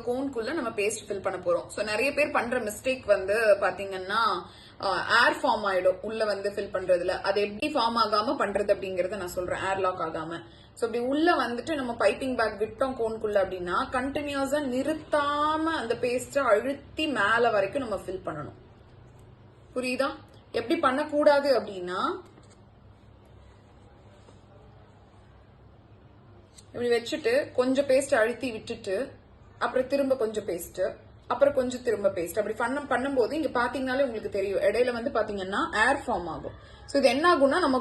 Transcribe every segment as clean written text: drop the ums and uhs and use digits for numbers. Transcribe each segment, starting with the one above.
கோன்குள்ள நம்ம paste fill பண்ண போறோம். சோ நிறைய பேர் பண்ற மிஸ்டேக் வந்து பாத்தீங்கன்னா ஏர் ஃபார்ம் ஆயிடும் உள்ள வந்து ஃபில் பண்றதுல. அது எப்படி ஃபார்ம் ஆகாம பண்றது அப்படிங்கறத நான் சொல்றேன், ஏர் லாக் ஆகாம. சோ இப்படி உள்ள வந்துட்டு நம்ம பைப்பிங் பேக் விட்டோம் கோன்குள்ள அப்படின்னா கண்டினியூஸா நிறுத்தாம அந்த பேஸ்ட அழுத்தி மேல வரைக்கும் நம்ம ஃபில் பண்ணணும். புரியுதா? எப்படி பண்ணக்கூடாது அப்படின்னா இப்படி வச்சுட்டு கொஞ்சம் பேஸ்ட் அழுத்தி விட்டுட்டு அப்புறம் திரும்ப கொஞ்சம் பேஸ்ட் அப்புறம் கொஞ்சம் திரும்ப பேஸ்ட் அப்படி பண்ணும்போது இங்க பாத்தீங்கன்னாலே உங்களுக்கு தெரியும் இடையில வந்து பாத்தீங்கன்னா ஏர் ஃபார்ம் ஆகும். சோ இது என்ன ஆகும்னா நம்ம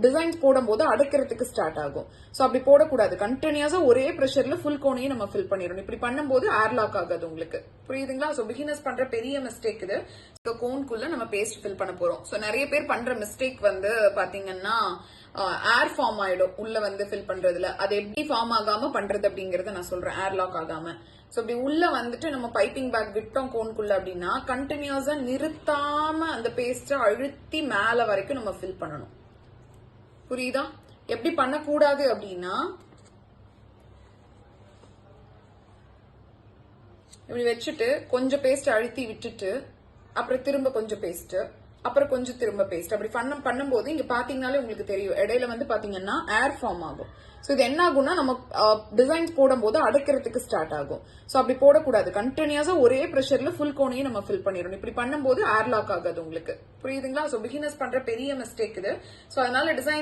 டிசைன்ஸ் போடும்போது அடைக்கிறதுக்கு ஸ்டார்ட் ஆகும். சோ அப்படி போடக்கூடாது. கண்டினியூஸா ஒரே பிரஷர்ல ஃபுல் கோனையும் நம்ம ஃபில் பண்ணிடணும். இப்படி பண்ணும்போது ஏர் லாக் ஆகாது உங்களுக்கு. புரியுதுங்களா? சோ பிகினர்ஸ் பண்ற பெரிய மிஸ்டேக் இது. கோன்குள்ள நம்ம பேஸ்ட் ஃபில் பண்ண போறோம். சோ நிறைய பேர் பண்ற மிஸ்டேக் வந்து பாத்தீங்கன்னா ஏர் ஃபார்ம் ஆயிடும் உள்ள வந்து ஃபில் பண்றதுல. அது எப்படி ஃபார்ம் ஆகாம பண்றது அப்படிங்கறத நான் சொல்றேன், ஏர் லாக் ஆகாம. சோ இப்படி உள்ள வந்துட்டு நம்ம பைப்பிங் பேக் விட்டோம் கோன்குள்ள அப்படின்னா கண்டினியூஸா நிறுத்தாம அந்த பேஸ்ட அழுத்தி மேல வரைக்கும் நம்ம ஃபில் பண்ணணும். புரியுதா? எப்படி பண்ணக்கூடாது அப்படின்னா இப்படி வச்சுட்டு கொஞ்சம் பேஸ்ட் அழுத்தி விட்டுட்டு அப்புறம் திரும்ப கொஞ்சம் பேஸ்ட் அப்புறம் கொஞ்சம் திரும்ப பேஸ்ட் அப்படி பண்ணும்போது இங்க பாத்தீங்கன்னாலே உங்களுக்கு தெரியும் இடையில வந்து பாத்தீங்கன்னா ஏர் ஃபார்ம் ஆகும். சோ இது என்ன ஆகும்னா நம்ம டிசைன்ஸ் போடும்போது அடைக்கிறதுக்கு ஸ்டார்ட் ஆகும். சோ அப்படி போடக்கூடாது. கண்டினியூஸா ஒரே பிரஷர்ல ஃபுல் கோனையும் நம்ம ஃபில் பண்ணிடணும். இப்படி பண்ணும்போது ஏர் லாக் ஆகாது உங்களுக்கு. புரியுதுங்களா? சோ பிகினர்ஸ் பண்ற பெரிய மிஸ்டேக் இது. சோ அதனால டிசைன்